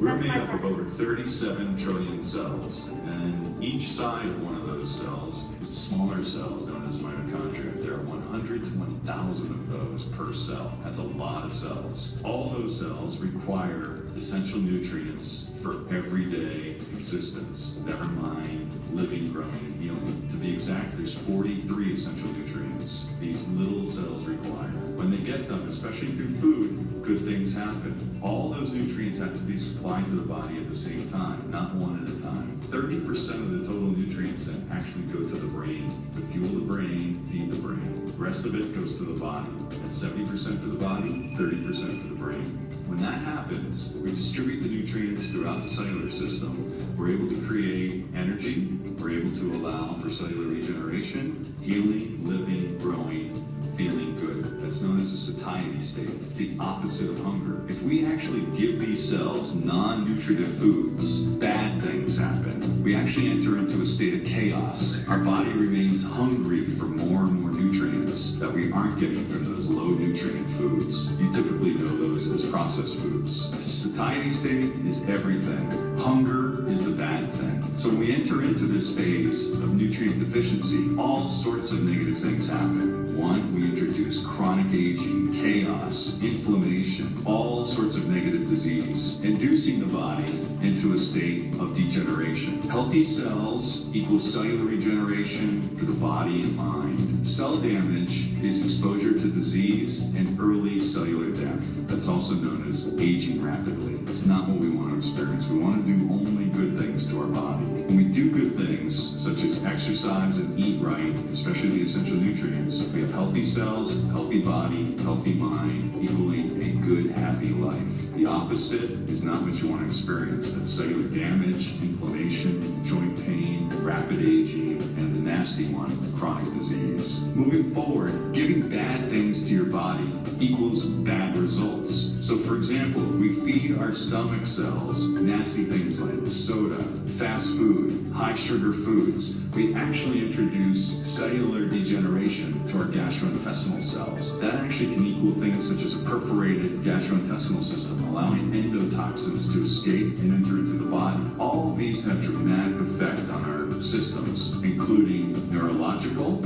We're made up of over 37 trillion cells, and each side of one of those cells is smaller cells known as mitochondria. There are 100 to 1,000 of those per cell. That's a lot of cells. All those cells require essential nutrients for everyday existence. Never mind living, growing, and healing. To be exact, there's 43 essential nutrients these little cells require. When they get them, especially through food, good things happen. All those nutrients have to be supplied to the body at the same time, not one at a time. 30% of the total nutrients then actually go to the brain to fuel the brain, feed the brain. The rest of it goes to the body. That's 70% for the body, 30% for the brain. When that happens, we distribute the nutrients throughout the cellular system. We're able to create energy. We're able to allow for cellular regeneration, healing, living, growing, feeling good. That's known as a satiety state. It's the opposite of hunger. If we actually give these cells non-nutritive foods, bad things happen. We actually enter into a state of chaos. Our body remains hungry for more and more nutrients that we aren't getting from those low nutrient foods. You typically know those as processed foods. The satiety state is everything. Hunger is the bad thing. So when we enter into this phase of nutrient deficiency, all sorts of negative things happen. One, we introduce chronic aging, chaos, inflammation, all sorts of negative disease, inducing the body into a state of degeneration. Healthy cells equals cellular regeneration for the body and mind. Cell damage is exposure to disease and early cellular death. That's also known as aging rapidly. It's not what we want to experience. We want to do only good things to our body. When we do good things, such as exercise and eat right, especially the essential nutrients, we have healthy cells, healthy body, healthy mind, equaling a good, happy life. The opposite is not what you want to experience. That's cellular damage, inflammation, joint pain, rapid aging, and the nasty one, chronic disease. Moving forward, giving bad things to your body equals bad results. So for example, if we feed our stomach cells nasty things like soda, fast food, high sugar foods, we actually introduce cellular degeneration to our gastrointestinal cells. That actually can equal things such as a perforated gastrointestinal system, allowing endotoxins to escape and enter into the body. All of these have dramatic effect on our systems, including neurological,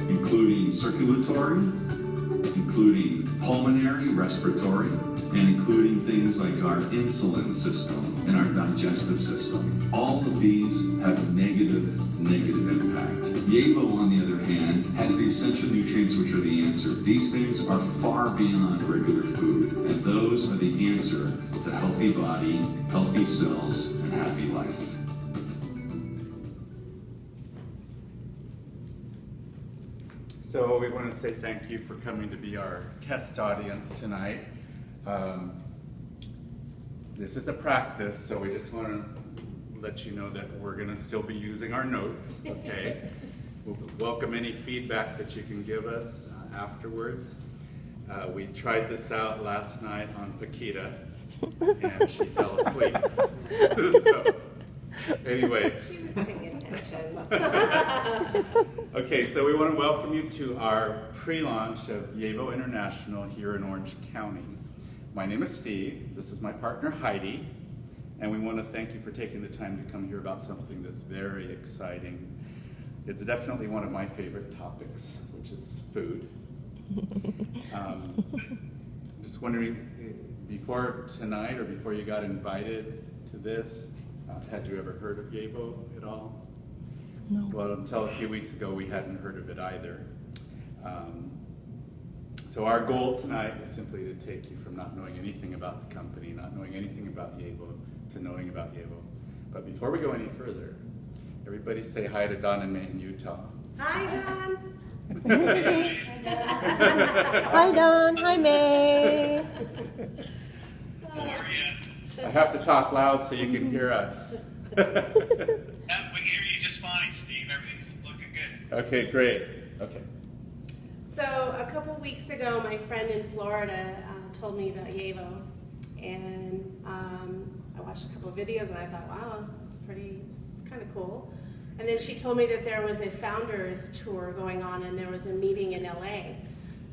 including circulatory, including pulmonary, respiratory, and including things like our insulin system and our digestive system. All of these have negative impact. Yevo, on the other hand, has the essential nutrients which are the answer. These things are far beyond regular food, and those are the answer to healthy body, healthy cells, and happy life. So we want to say thank you for coming to be our test audience tonight. This is a practice, so we just want to let you know that we're going to still be using our notes, okay? We'll welcome any feedback that you can give us afterwards. We tried this out last night on Paquita, and she fell asleep. So, anyway. She was paying attention. Okay, so we want to welcome you to our pre-launch of Yevo International here in Orange County. My name is Steve, this is my partner Heidi, and we want to thank you for taking the time to come here about something that's very exciting. It's definitely one of my favorite topics, which is food. Just wondering, before tonight or before you got invited to this, had you ever heard of Yevo at all? No. Well, until a few weeks ago, we hadn't heard of it either. So our goal tonight is simply to take you from not knowing anything about the company, not knowing anything about Yevo, to knowing about Yevo. But before we go any further, everybody say hi to Don and May in Utah. Hi, Don. Hi, Don. Hi, May. How are you? I have to talk loud so you can hear us. We can hear you just fine, Steve. Everything's looking good. Okay, great. Okay. So a couple weeks ago, my friend in Florida told me about Yevo, and I watched a couple of videos and I thought, wow, it's kind of cool. And then she told me that there was a founders tour going on and there was a meeting in LA.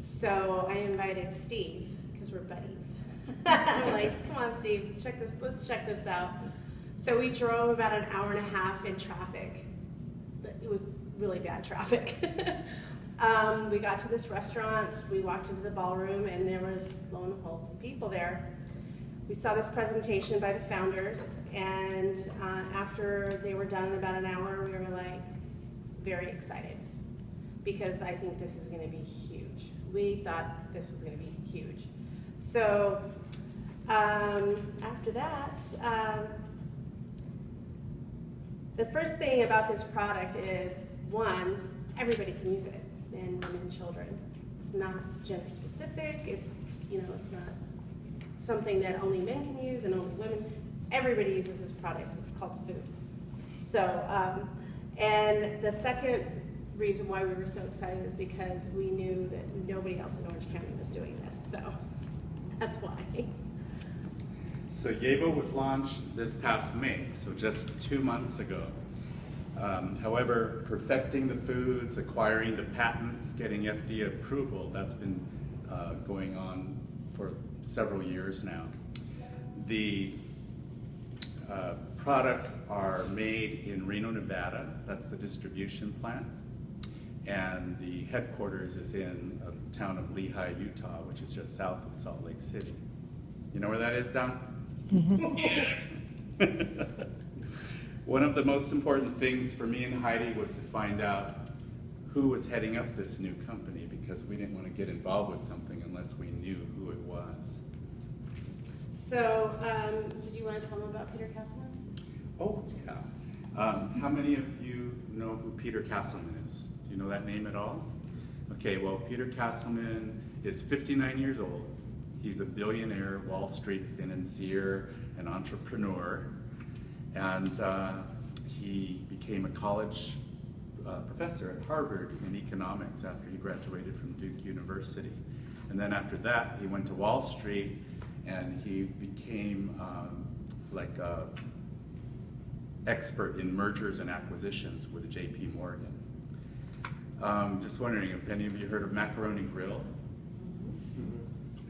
So I invited Steve, because we're buddies. I'm like, come on, Steve, let's check this out. So we drove about an hour and a half in traffic. It was really bad traffic. We got to this restaurant, we walked into the ballroom, and there was, lo and behold, some people there. We saw this presentation by the founders, and after they were done in about an hour, we were like very excited, because I think this is going to be huge. We thought this was going to be huge. So after that, the first thing about this product is, one, everybody can use it, men, women, children. It's not gender specific. It's not something that only men can use and only women. Everybody uses this product. It's called food. So, and the second reason why we were so excited is because we knew that nobody else in Orange County was doing this. So that's why. So Yevo was launched this past May, so just 2 months ago. However, perfecting the foods, acquiring the patents, getting FDA approval, that's been going on for several years now. The products are made in Reno, Nevada. That's the distribution plant. And the headquarters is in the town of Lehi, Utah, which is just south of Salt Lake City. You know where that is, Don? One of the most important things for me and Heidi was to find out who was heading up this new company, because we didn't want to get involved with something unless we knew who it was. So, did you want to tell them about Peter Castleman? Oh, yeah. How many of you know who Peter Castleman is? Do you know that name at all? Okay, well, Peter Castleman is 59 years old. He's a billionaire, Wall Street financier, and entrepreneur. And he became a college professor at Harvard in economics after he graduated from Duke University. And then after that, he went to Wall Street and he became like an expert in mergers and acquisitions with JP Morgan. Just wondering if any of you heard of Macaroni Grill?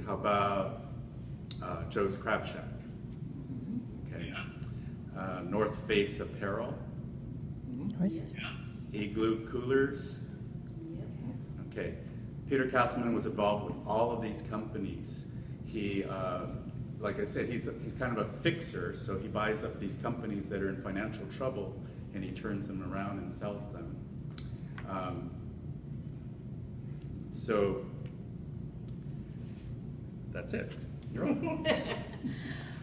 How about Joe's Crab Shack? Okay. North Face Apparel? Igloo Coolers? Okay. Peter Castleman was involved with all of these companies. He, like I said, he's kind of a fixer, so he buys up these companies that are in financial trouble and he turns them around and sells them. So that's it. You're on.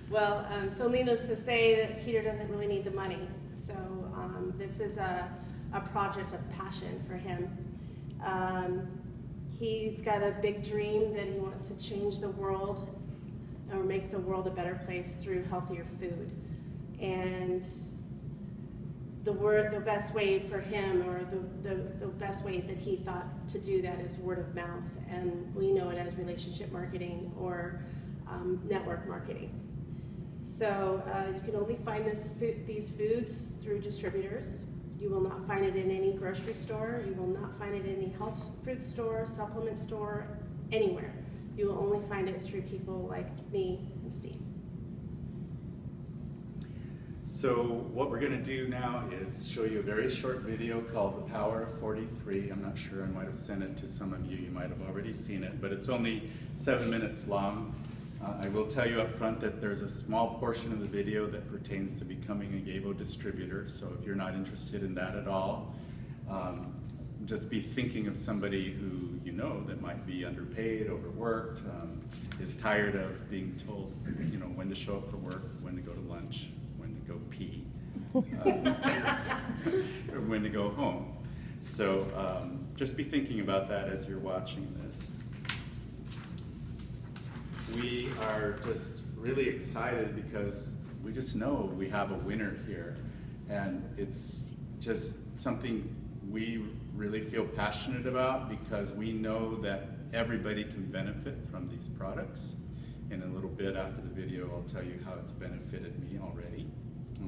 Well, so needless to say that Peter doesn't really need the money. So this is a project of passion for him. He's got a big dream that he wants to change the world or make the world a better place through healthier food. And the best way for him, or the best way that he thought to do that, is word of mouth. And we know it as relationship marketing or network marketing. So you can only find these foods through distributors. You will not find it in any grocery store. You will not find it in any health food store, supplement store, anywhere. You will only find it through people like me and Steve. So what we're going to do now is show you a very short video called The Power of 43. I'm not sure, I might have sent it to some of you. You might have already seen it, but it's only 7 minutes long. I will tell you up front that there's a small portion of the video that pertains to becoming a Yevo distributor, so if you're not interested in that at all, just be thinking of somebody who you know that might be underpaid, overworked, is tired of being told, you know, when to show up for work, when to go to lunch, when to go pee, or when to go home. So just be thinking about that as you're watching this. We are just really excited because we just know we have a winner here, and it's just something we really feel passionate about because we know that everybody can benefit from these products. In a little bit after the video, I'll tell you how it's benefited me already.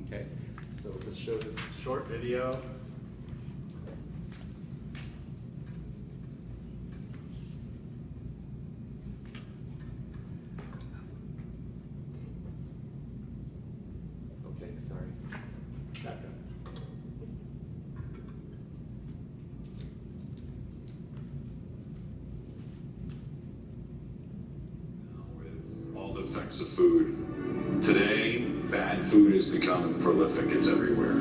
Okay, so let's show this short video. sorry. Back up. With all the effects of food, today, bad food has become prolific. It's everywhere.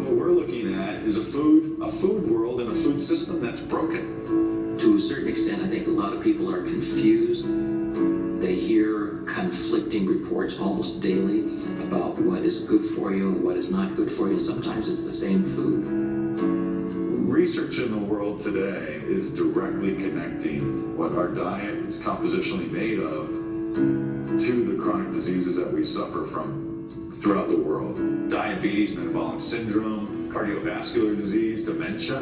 What we're looking at is a food world and a food system that's broken. To a certain extent, I think a lot of people are confused. They hear conflicting reports almost daily about what is good for you and what is not good for you. Sometimes it's the same food. Research in the world today is directly connecting what our diet is compositionally made of to the chronic diseases that we suffer from throughout the world. Diabetes, metabolic syndrome, cardiovascular disease, dementia.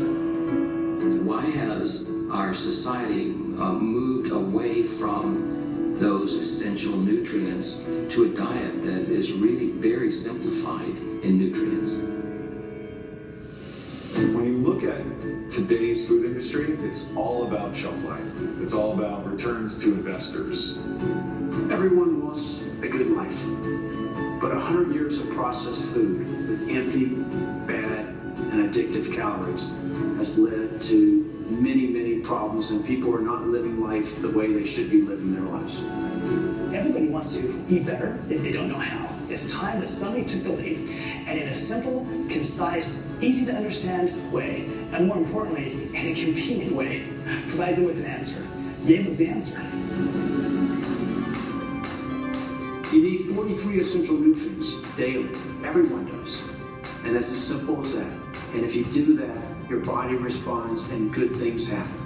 Why has our society moved away from those essential nutrients to a diet that is really very simplified in nutrients? When you look at today's food industry, it's all about shelf life. It's all about returns to investors. Everyone wants a good life, but 100 years of processed food with empty, bad, and addictive calories has led to many, many problems, and people are not living life the way they should be living their lives. Everybody wants to eat better if they don't know how. It's time that somebody took the lead and in a simple, concise, easy to understand way, and more importantly, in a convenient way, provides them with an answer. Yevo's the answer. You need 43 essential nutrients daily. Everyone does. And it's as simple as that. And if you do that, your body responds and good things happen.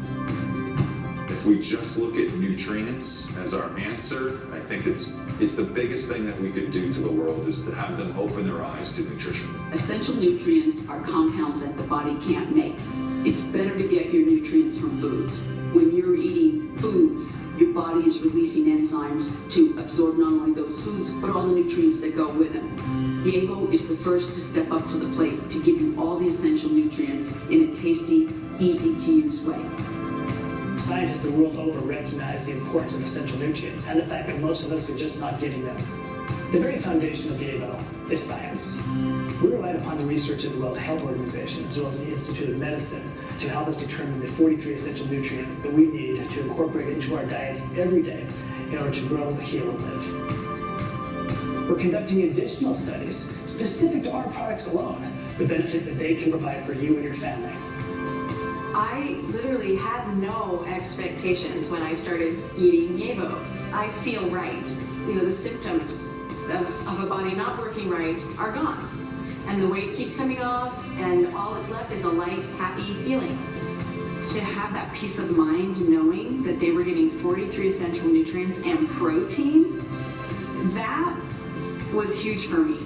If we just look at nutrients as our answer, I think it's the biggest thing that we could do to the world is to have them open their eyes to nutrition. Essential nutrients are compounds that the body can't make. It's better to get your nutrients from foods. When you're eating foods, your body is releasing enzymes to absorb not only those foods, but all the nutrients that go with them. Yevo is the first to step up to the plate to give you all the essential nutrients in a tasty, easy-to-use way. Scientists the world over recognize the importance of essential nutrients and the fact that most of us are just not getting them. The very foundation of Yevo is science. We relied upon the research of the World Health Organization as well as the Institute of Medicine to help us determine the 43 essential nutrients that we need to incorporate into our diets every day in order to grow, heal, and live. We're conducting additional studies specific to our products alone, the benefits that they can provide for you and your family. I literally had no expectations when I started eating Yevo. I feel right. You know, the symptoms of a body not working right are gone. And the weight keeps coming off, and all that's left is a light, happy feeling. To have that peace of mind knowing that they were getting 43 essential nutrients and protein, that was huge for me.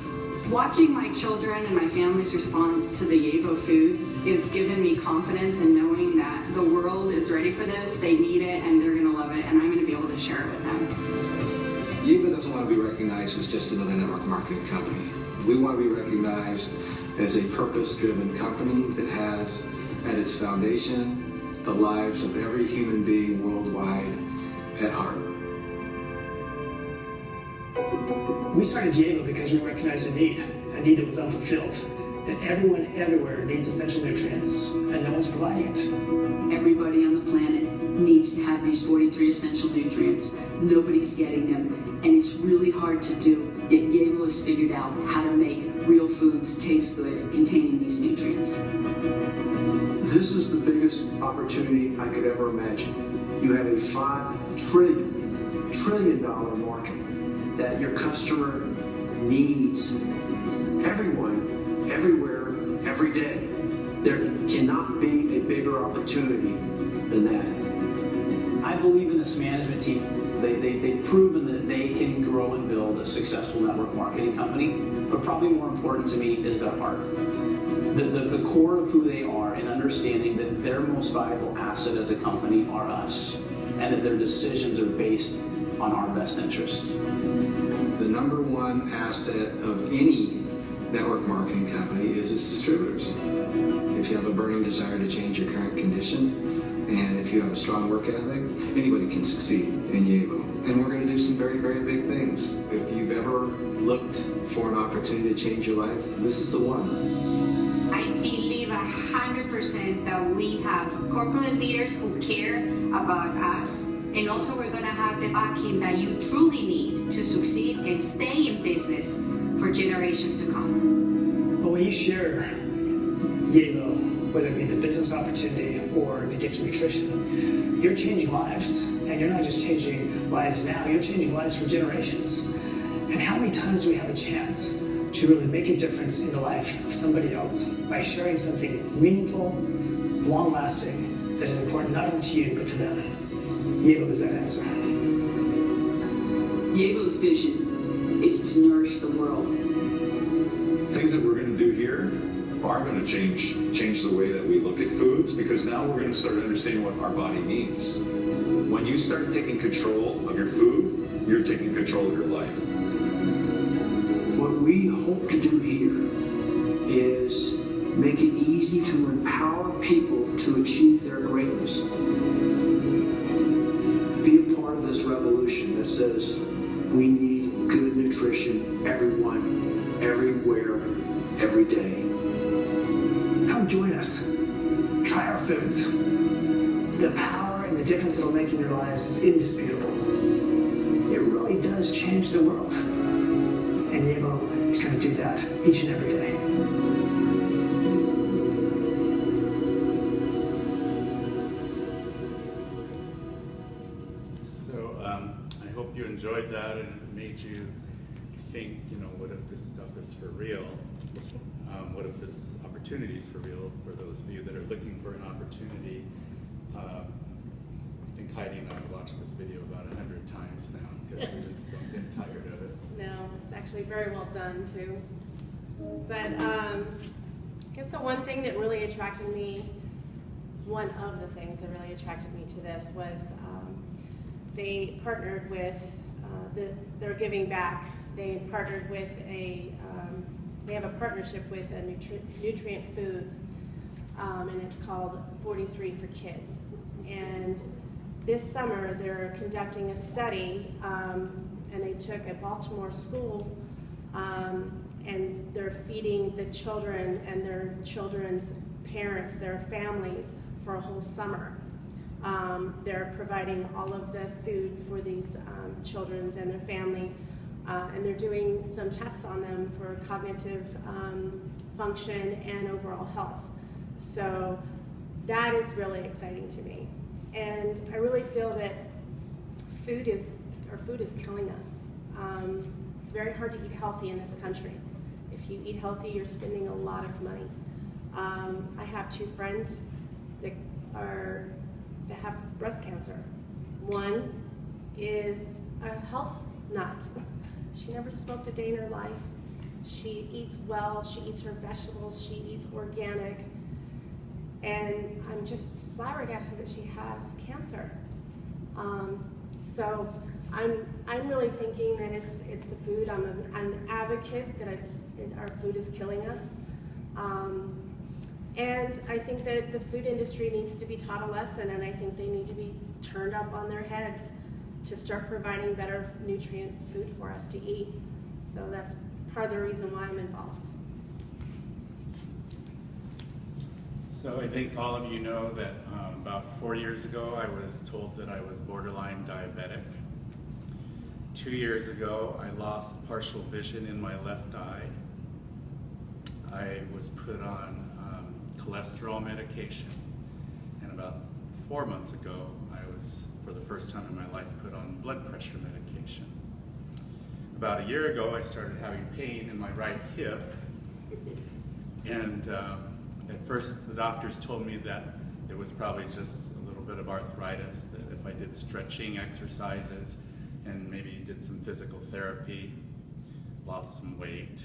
Watching my children and my family's response to the Yevo foods is giving me confidence in knowing that the world is ready for this, they need it, and they're gonna love it, and I'm gonna be able to share it with them. Yevo doesn't want to be recognized as just another network marketing company. We want to be recognized as a purpose-driven company that has at its foundation the lives of every human being worldwide at heart. We started Yevo because we recognized a need that was unfulfilled, that everyone everywhere needs essential nutrients, and no one's providing it. Everybody on the planet needs to have these 43 essential nutrients. Nobody's getting them, and it's really hard to do. Yet Yevo has figured out how to make real foods taste good containing these nutrients. This is the biggest opportunity I could ever imagine. You have a $5 trillion market that your customer needs. Everyone, everywhere, every day. There cannot be a bigger opportunity than that. I believe in this management team. They've proven that they can grow and build a successful network marketing company, but probably more important to me is their heart. The core of who they are and understanding that their most valuable asset as a company are us, and that their decisions are based on our best interests. The number one asset of any network marketing company is its distributors. If you have a burning desire to change your current condition And if you have a strong work ethic, anybody can succeed in Yevo. And we're going to do some very, very big things. If you've ever looked for an opportunity to change your life, this is the one. I believe 100% that we have corporate leaders who care about us, and also we're going to have the backing that you truly need to succeed and stay in business for generations to come. Well, when you share Yevo, whether it be the business opportunity or the gift of nutrition, you're changing lives. And you're not just changing lives now, you're changing lives for generations. And how many times do we have a chance to really make a difference in the life of somebody else by sharing something meaningful, long-lasting, that is important not only to you, but to them? Yevo is that answer. Yevo's vision is to nourish the world. Things that we're going to do here are going to change the way that we look at foods, because now we're going to start understanding what our body needs. When you start taking control of your food, you're taking control of your life. What we hope to do here is make it easy to empower people to achieve their greatness. Be a part of this revolution that says we need good nutrition, everyone, everywhere, every day. Come join us. Try our foods. The power and the difference it'll make in your lives is indisputable. It really does change the world. And Yevo is going to do that each and every day. So I hope you enjoyed that and it made you think, you know, what if this stuff is for real? What if this opportunity is for real for those of you that are looking for an opportunity? I think Heidi and I have watched this video about 100 times now because we just don't get tired of it. No, it's actually very well done too. But I guess the one thing that really attracted me, one of the things that really attracted me to this was they partnered with, they're giving back. They partnered with they have a partnership with Nutrient Foods, and it's called 43 for Kids. And this summer they're conducting a study, and they took a Baltimore school, and they're feeding the children and their children's parents, their families, for a whole summer. They're providing all of the food for these children and their family, and they're doing some tests on them for cognitive function and overall health. So that is really exciting to me. And I really feel that our food is killing us. It's very hard to eat healthy in this country. If you eat healthy, you're spending a lot of money. I have two friends that have breast cancer. One is a health nut. She never smoked a day in her life. She eats well, she eats her vegetables, she eats organic. And I'm just flabbergasted that she has cancer. So I'm really thinking that it's the food. I'm an advocate that our food is killing us. And I think that the food industry needs to be taught a lesson, and I think they need to be turned up on their heads to start providing better nutrient food for us to eat. So that's part of the reason why I'm involved. So I think all of you know that about 4 years ago I was told that I was borderline diabetic. 2 years ago I lost partial vision in my left eye. I was put on cholesterol medication, and about 4 months ago I was, for the first time in my life, put on blood pressure medication. About a year ago I started having pain in my right hip, and at first the doctors told me that it was probably just a little bit of arthritis, that if I did stretching exercises and maybe did some physical therapy, lost some weight,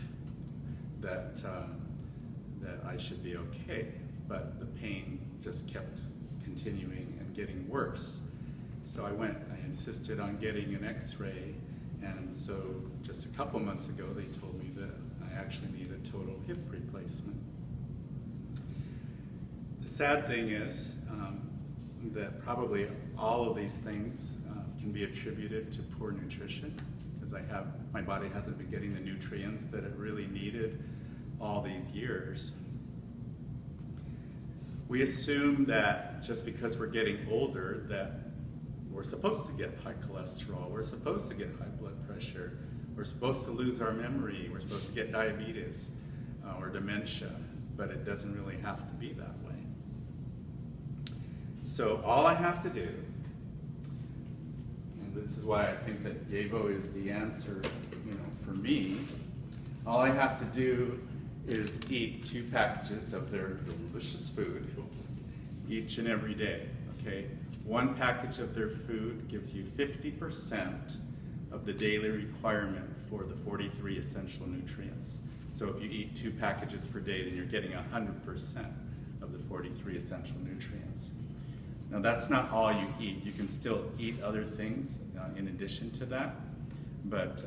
that I should be okay. But the pain just kept continuing and getting worse. So I insisted on getting an x-ray, and so just a couple months ago they told me that I actually need a total hip replacement. The sad thing is, that probably all of these things can be attributed to poor nutrition, because my body hasn't been getting the nutrients that it really needed all these years. We assume that just because we're getting older that we're supposed to get high cholesterol, we're supposed to get high blood pressure, we're supposed to lose our memory, we're supposed to get diabetes or dementia, but it doesn't really have to be that way. So all I have to do, and this is why I think that Yevo is the answer, for me, all I have to do is eat 2 packages of their delicious food each and every day, okay? 1 package of their food gives you 50% of the daily requirement for the 43 essential nutrients. So if you eat 2 packages per day, then you're getting 100% of the 43 essential nutrients. Now that's not all you eat. You can still eat other things in addition to that, but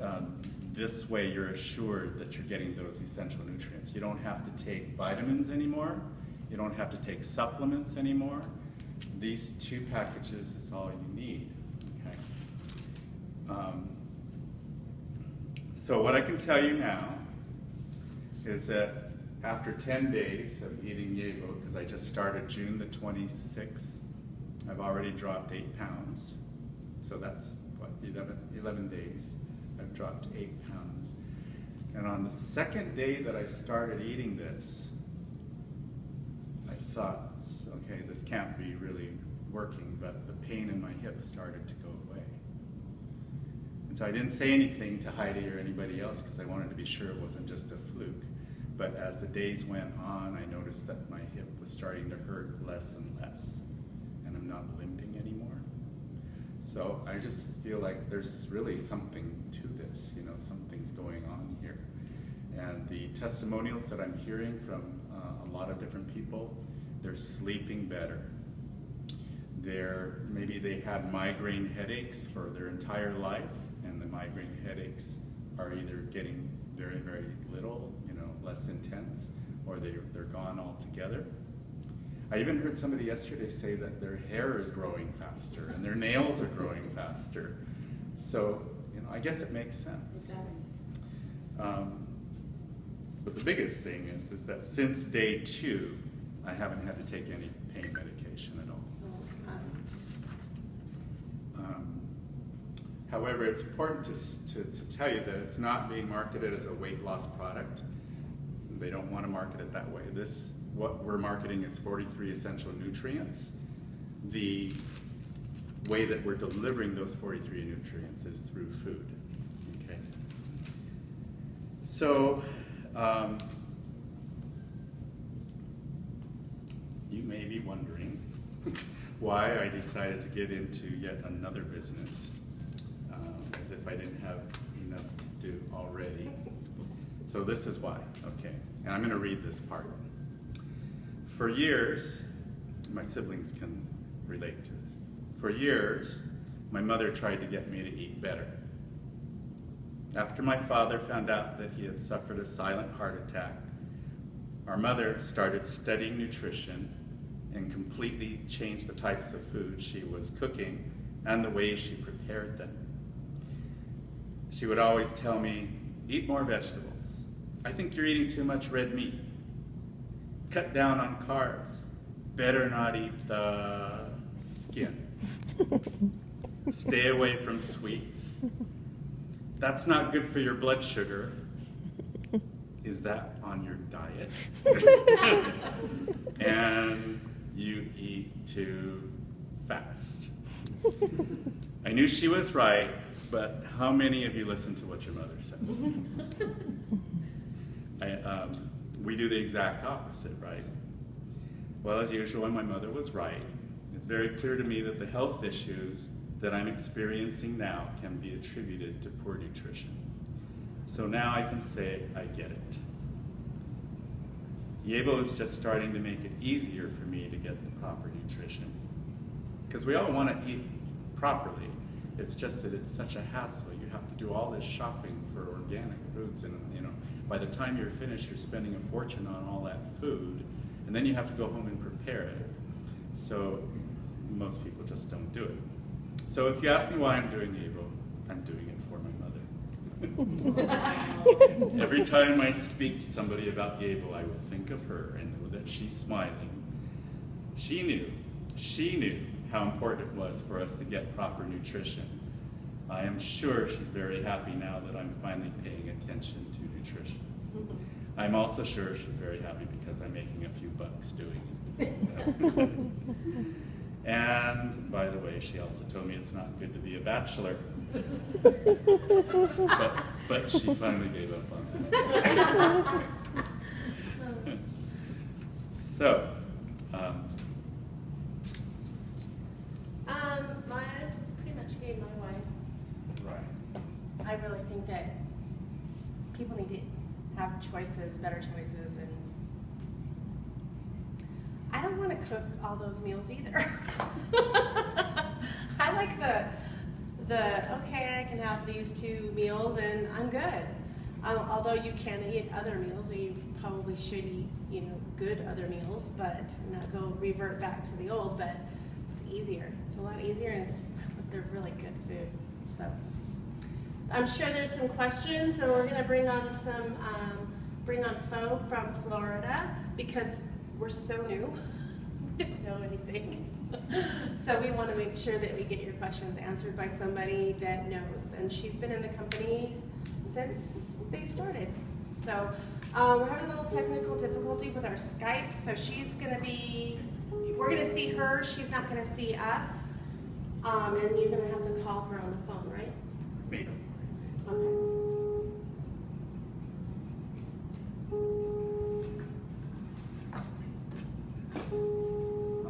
this way you're assured that you're getting those essential nutrients. You don't have to take vitamins anymore. You don't have to take supplements anymore. These 2 packages is all you need, okay? So what I can tell you now is that after 10 days of eating Yevo, because I just started June the 26th, I've already dropped 8 pounds. So that's, what, 11 days. I've dropped 8 pounds. And on the 2nd day that I started eating this, I thought, okay, this can't be really working, but the pain in my hips started to go away. And so I didn't say anything to Heidi or anybody else because I wanted to be sure it wasn't just a fluke. But as the days went on, I noticed that my hip was starting to hurt less and less, and I'm not limping anymore. So I just feel like there's really something to this, something's going on here. And the testimonials that I'm hearing from a lot of different people, they're sleeping better. Maybe they had migraine headaches for their entire life, and the migraine headaches are either getting very, very little, less intense, or they're gone altogether. I even heard somebody yesterday say that their hair is growing faster and their nails are growing faster. So, I guess it makes sense. It does. But the biggest thing is that since day 2, I haven't had to take any pain medication at all. However, it's important to tell you that it's not being marketed as a weight loss product. They don't want to market it that way. What we're marketing is 43 essential nutrients. The way that we're delivering those 43 nutrients is through food, okay? So, you may be wondering why I decided to get into yet another business, as if I didn't have enough to do already. So this is why, okay? And I'm gonna read this part. For years, my siblings can relate to this. For years, my mother tried to get me to eat better. After my father found out that he had suffered a silent heart attack, our mother started studying nutrition and completely changed the types of food she was cooking and the way she prepared them. She would always tell me, eat more vegetables. I think you're eating too much red meat. Cut down on carbs. Better not eat the skin. Stay away from sweets. That's not good for your blood sugar. Is that on your diet? And you eat too fast. I knew she was right, but how many of you listen to what your mother says? We do the exact opposite, right? Well, as usual, my mother was right. It's very clear to me that the health issues that I'm experiencing now can be attributed to poor nutrition. So now I can say I get it. Yevo is just starting to make it easier for me to get the proper nutrition. Because we all want to eat properly. It's just that it's such a hassle. You have to do all this shopping for organic foods, and by the time you're finished, you're spending a fortune on all that food, and then you have to go home and prepare it. So most people just don't do it. So if you ask me why I'm doing Yevo, I'm doing it for my mother. Every time I speak to somebody about Yevo, I will think of her and know that she's smiling. She knew how important it was for us to get proper nutrition. I am sure she's very happy now that I'm finally paying attention to nutrition. I'm also sure she's very happy because I'm making a few bucks doing it. And by the way, she also told me it's not good to be a bachelor. but she finally gave up on that. So, I pretty much gave my way. Right. I really think that people need to have choices, better choices, and I don't want to cook all those meals either. I like the okay, I can have these 2 meals and I'm good. Although you can eat other meals, or you probably should eat, good other meals, but not go revert back to the old. But it's easier. It's a lot easier, and they're really good food. So I'm sure there's some questions, so we're going to bring on Fo from Florida because we're so new. We don't know anything. So we want to make sure that we get your questions answered by somebody that knows. And she's been in the company since they started. So we're having a little technical difficulty with our Skype. So she's going to be, we're going to see her. She's not going to see us. And you're going to have to call her on the phone, right? Me. Okay.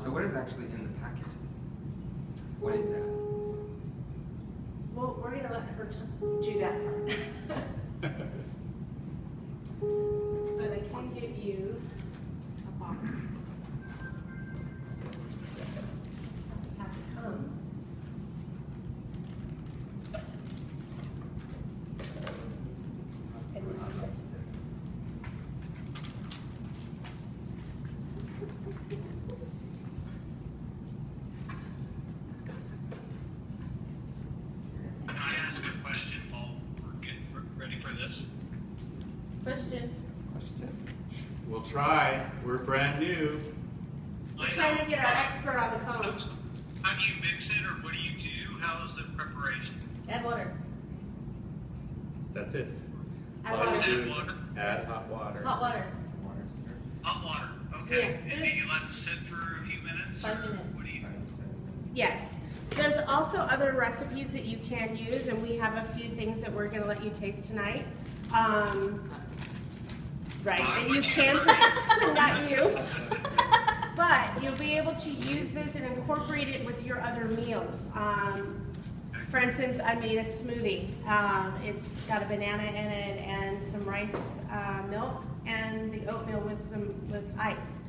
So what is actually in the packet? What is that? Well, we're going to let her do that part. But I can give you a box. How it comes. And this is it. Can I ask a question while we're getting ready for this? Question. We'll try. We're brand new. We're trying to get our expert on the phone. How do you mix it, or what do you do? How is the preparation? Add water. That's it. Add All you water. do is add hot water. Hot water. Hot water. Okay. Yeah. And do you let it sit for a few minutes? 5 or minutes. What do you? Yes. There's also other recipes that you can use, and we have a few things that we're going to let you taste tonight. Right, that you can taste, not you. But you'll be able to use this and incorporate it with your other meals. For instance, I made a smoothie. It's got a banana in it and some rice milk and the oatmeal with ice.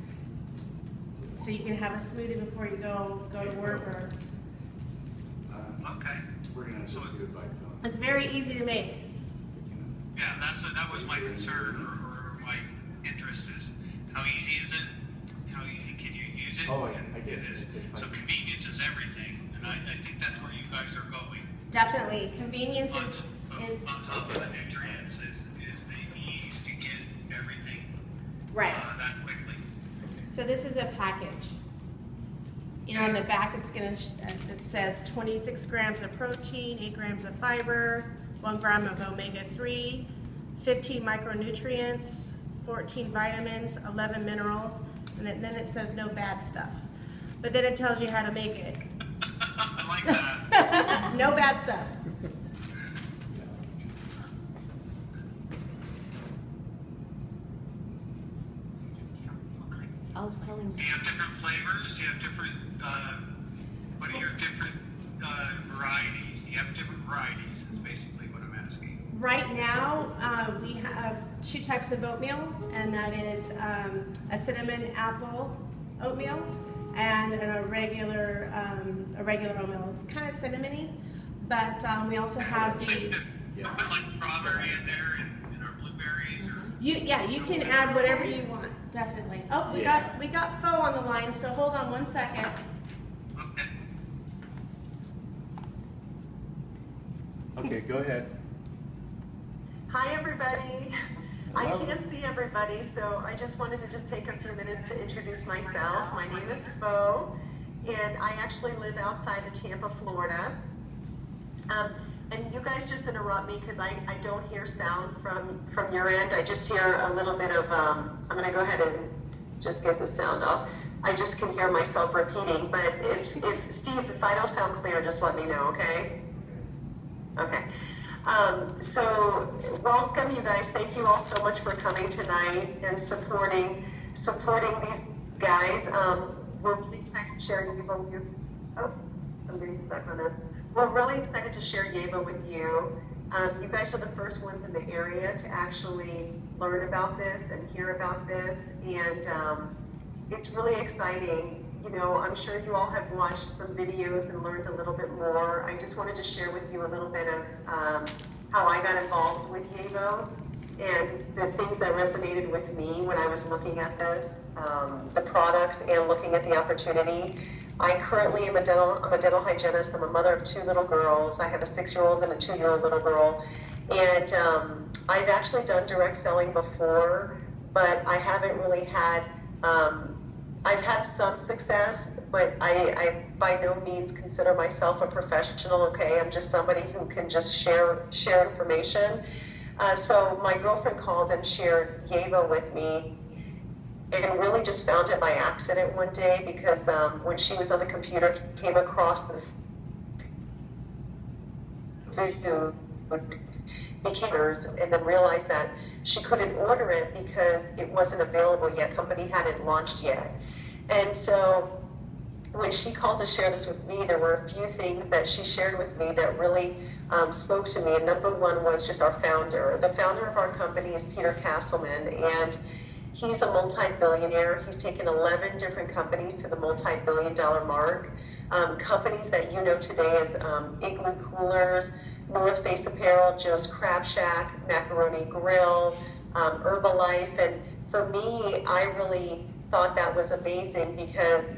So you can have a smoothie before you go to work or. Okay. We're gonna just do it by phone. It's very easy to make. Yeah, that was my concern or my interest is how easy is it? How easy can you use it? Oh, and I get it. So convenience is everything, and I think that's where you guys are going. Definitely, convenience is on top of the nutrients is the ease to get everything right. That quickly. So this is a package. On the back, it says 26 grams of protein, 8 grams of fiber, 1 gram of omega-3, 15 micronutrients, 14 vitamins, 11 minerals, and then it says no bad stuff. But then it tells you how to make it. I like that. No bad stuff. I was telling Do you have different flavors? Do you have different, what are your different varieties? Do you have different varieties is basically what I'm asking. Right now, we have 2 types of oatmeal, and that is a cinnamon apple oatmeal and a regular oatmeal. It's kind of cinnamony, but we also have the. Put like strawberry in there and our blueberries or. You can add whatever you want, definitely. Oh, we got Fo on the line, so hold on 1 second. Okay. Okay, go ahead. Hi, everybody. I can't see everybody, so I just wanted to just take a few minutes to introduce myself. My name is Yevo, and I actually live outside of Tampa, Florida. And you guys just interrupt me because I don't hear sound from your end. I just hear a little bit of, I'm going to go ahead and just get the sound off. I just can hear myself repeating, but if Steve, if I don't sound clear, just let me know, okay? Okay. So welcome, you guys. Thank you all so much for coming tonight and supporting these guys. We're really excited to share Yevo with you. Oh, I'm getting stuck on this. We're really excited to share Yevo with you. You guys are the first ones in the area to actually learn about this and hear about this, and it's really exciting. You know, I'm sure you all have watched some videos and learned a little bit more. I just wanted to share with you a little bit of how I got involved with Yevo and the things that resonated with me when I was looking at this, the products and looking at the opportunity. I currently am I'm a dental hygienist. I'm a mother of 2 little girls. I have a 6-year-old and a 2-year-old little girl. And I've actually done direct selling before, but I haven't really had, I've had some success, but I by no means consider myself a professional, okay? I'm just somebody who can just share information. So my girlfriend called and shared Yevo with me, and really just found it by accident one day because when she was on the computer, came across the food and then realized that she couldn't order it because it wasn't available yet. Company hadn't launched yet. And so when she called to share this with me, there were a few things that she shared with me that really spoke to me. And number one was just our founder. The founder of our company is Peter Castleman, and he's a multi-billionaire. He's taken 11 different companies to the multi-billion-dollar mark. Companies that you know today as Igloo Coolers, North Face Apparel, Joe's Crab Shack, Macaroni Grill, Herbalife. And for me, I really thought that was amazing because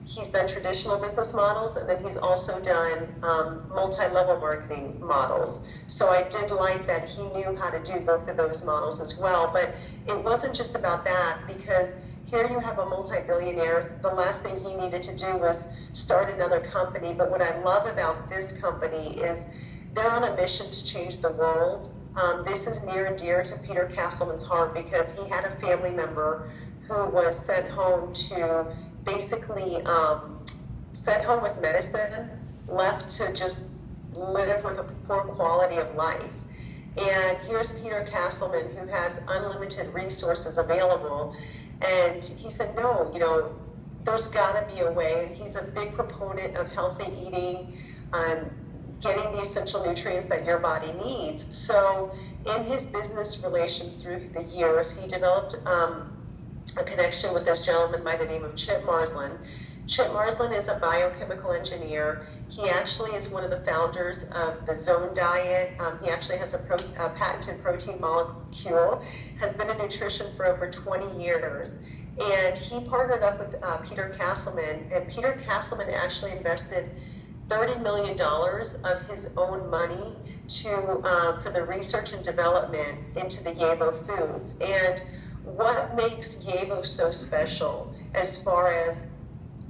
he's done traditional business models, and then he's also done multi-level marketing models. So I did like that he knew how to do both of those models as well. But it wasn't just about that, because here you have a multi-billionaire. The last thing he needed to do was start another company. But what I love about this company is they're on a mission to change the world. This is near and dear to Peter Castleman's heart because he had a family member who was sent home to basically sent home with medicine, left to just live with a poor quality of life. And here's Peter Castleman, who has unlimited resources available. And he said, no, you know, there's gotta be a way. And he's a big proponent of healthy eating and getting the essential nutrients that your body needs. So in his business relations through the years, he developed a connection with this gentleman by the name of Chip Marsland. Chip Marsland is a biochemical engineer. He actually is one of the founders of the Zone Diet. He actually has a patented protein molecule, has been in nutrition for over 20 years. And he partnered up with Peter Castleman, and Peter Castleman actually invested $30 million of his own money for the research and development into the Yevo foods. And what makes Yevo so special as far as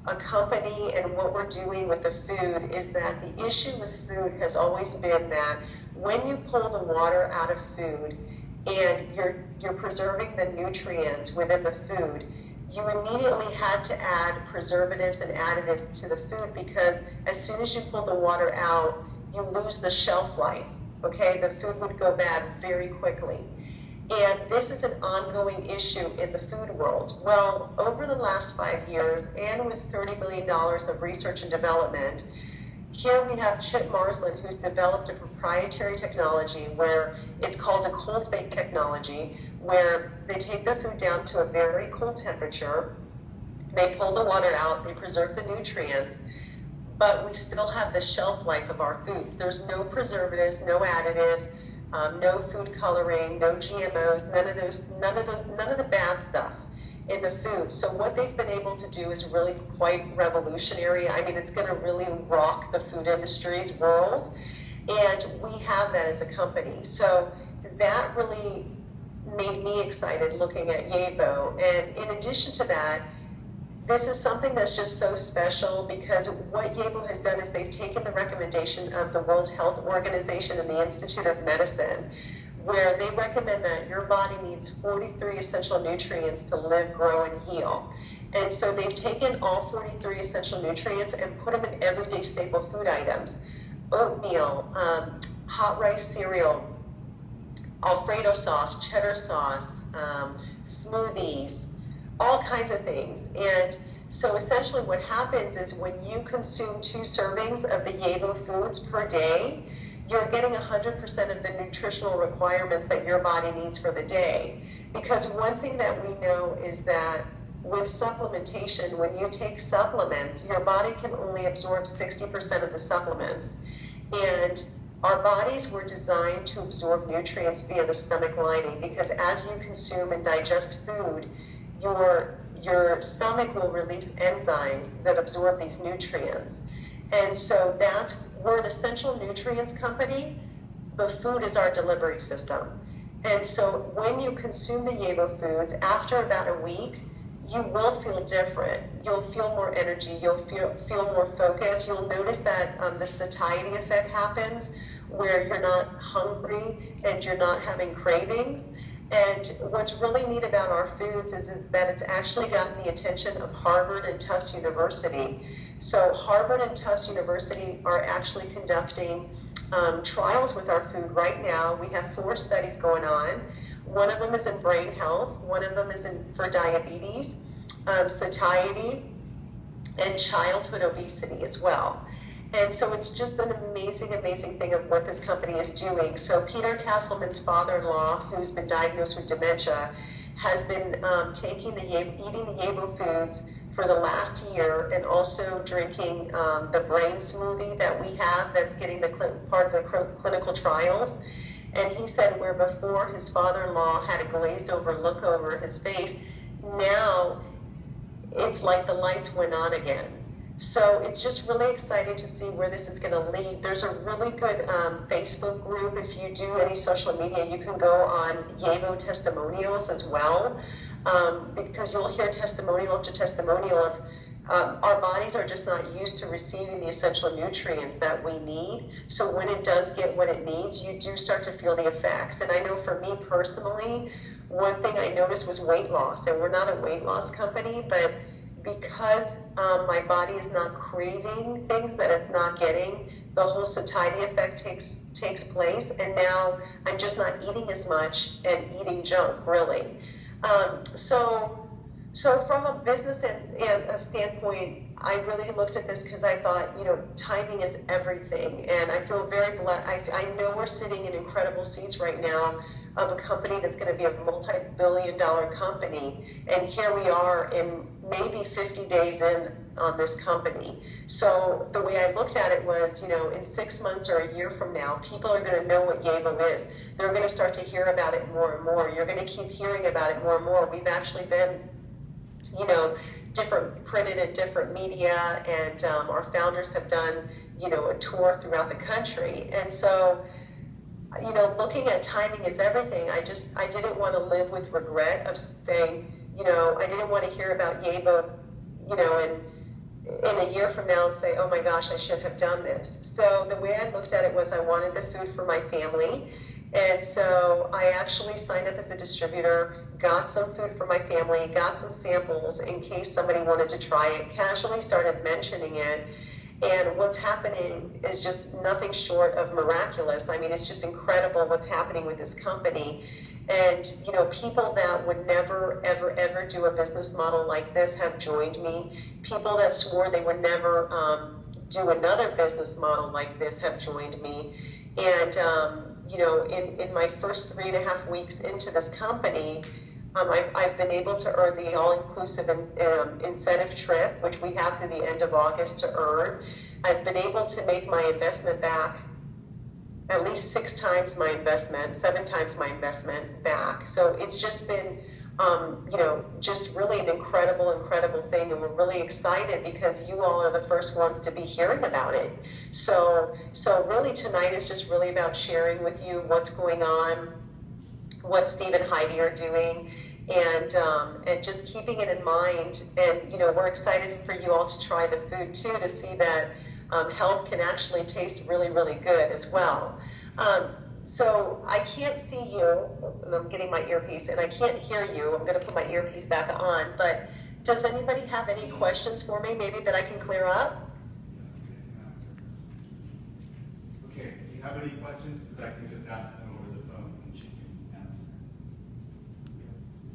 a company and what we're doing with the food is that the issue with food has always been that when you pull the water out of food and you're preserving the nutrients within the food, you immediately had to add preservatives and additives to the food because as soon as you pull the water out, you lose the shelf life, okay? The food would go bad very quickly. And this is an ongoing issue in the food world. Well, over the last 5 years, and with $30 billion of research and development, here we have Chip Marsland, who's developed a proprietary technology where it's called a cold bake technology, where they take the food down to a very cold temperature, they pull the water out, they preserve the nutrients, but we still have the shelf life of our food. There's no preservatives, no additives, no food coloring, no GMOs, none of the bad stuff in the food. So what they've been able to do is really quite revolutionary. I mean, it's going to really rock the food industry's world. And we have that as a company. So that really made me excited looking at Yevo. And in addition to that, this is something that's just so special because what Yevo has done is they've taken the recommendation of the World Health Organization and the Institute of Medicine, where they recommend that your body needs 43 essential nutrients to live, grow, and heal. And so they've taken all 43 essential nutrients and put them in everyday staple food items. Oatmeal, hot rice cereal, Alfredo sauce, cheddar sauce, smoothies, all kinds of things. And so essentially what happens is when you consume 2 servings of the Yevo foods per day, you're getting 100% of the nutritional requirements that your body needs for the day. Because one thing that we know is that with supplementation, when you take supplements, your body can only absorb 60% of the supplements. And our bodies were designed to absorb nutrients via the stomach lining, because as you consume and digest food, your stomach will release enzymes that absorb these nutrients. And so we're an essential nutrients company, but food is our delivery system. And so when you consume the Yevo foods, after about a week, you will feel different. You'll feel more energy. You'll feel more focused. You'll notice that the satiety effect happens, where you're not hungry and you're not having cravings. And what's really neat about our foods is that it's actually gotten the attention of Harvard and Tufts University. So Harvard and Tufts University are actually conducting trials with our food right now. We have 4 studies going on. One of them is in brain health, one of them is for diabetes, satiety, and childhood obesity as well. And so it's just an amazing, amazing thing of what this company is doing. So Peter Castleman's father-in-law, who's been diagnosed with dementia, has been eating the Yevo foods for the last year, and also drinking the brain smoothie that we have that's getting part of the clinical trials. And he said where before his father-in-law had a glazed over look over his face, now it's like the lights went on again. So it's just really exciting to see where this is going to lead. There's a really good Facebook group. If you do any social media, you can go on Yevo testimonials as well, because you'll hear testimonial after testimonial of our bodies are just not used to receiving the essential nutrients that we need. So when it does get what it needs, you do start to feel the effects. And I know for me personally, one thing I noticed was weight loss. And we're not a weight loss company, but because my body is not craving things that it's not getting, the whole satiety effect takes place, and now I'm just not eating as much and eating junk, really. So from a business and a standpoint, I really looked at this because I thought, timing is everything, and I feel very blessed. I know we're sitting in incredible seats right now of a company that's going to be a multi-billion-dollar company, and here we are in maybe 50 days in on this company. So the way I looked at it was, in 6 months or a year from now, people are going to know what Yevo is. They're going to start to hear about it more and more. You're going to keep hearing about it more and more. We've actually been, printed in different media, and our founders have done, a tour throughout the country. And so, looking at timing is everything. I didn't want to live with regret of saying, I didn't want to hear about Yevo, in a year from now and say, oh my gosh, I should have done this. So the way I looked at it was I wanted the food for my family. And so I actually signed up as a distributor, got some food for my family, got some samples in case somebody wanted to try it, casually started mentioning it. And what's happening is just nothing short of miraculous. I mean, it's just incredible what's happening with this company. And, people that would never, ever, ever do a business model like this have joined me. People that swore they would never do another business model like this have joined me. And, in my first 3.5 weeks into this company, I've been able to earn the all-inclusive incentive trip, which we have through the end of August to earn. I've been able to make my investment back at least 6 times my investment, 7 times my investment back. So it's just been just really an incredible thing, and we're really excited because you all are the first ones to be hearing about it. So really tonight is just really about sharing with you what's going on, what Steve and Heidi are doing, and just keeping it in mind. And we're excited for you all to try the food too, to see that health can actually taste really good as well. So I can't see you, and I'm getting my earpiece, and I can't hear you. I'm going to put my earpiece back on, but does anybody have any questions for me, maybe that I can clear up? Okay, do you have any questions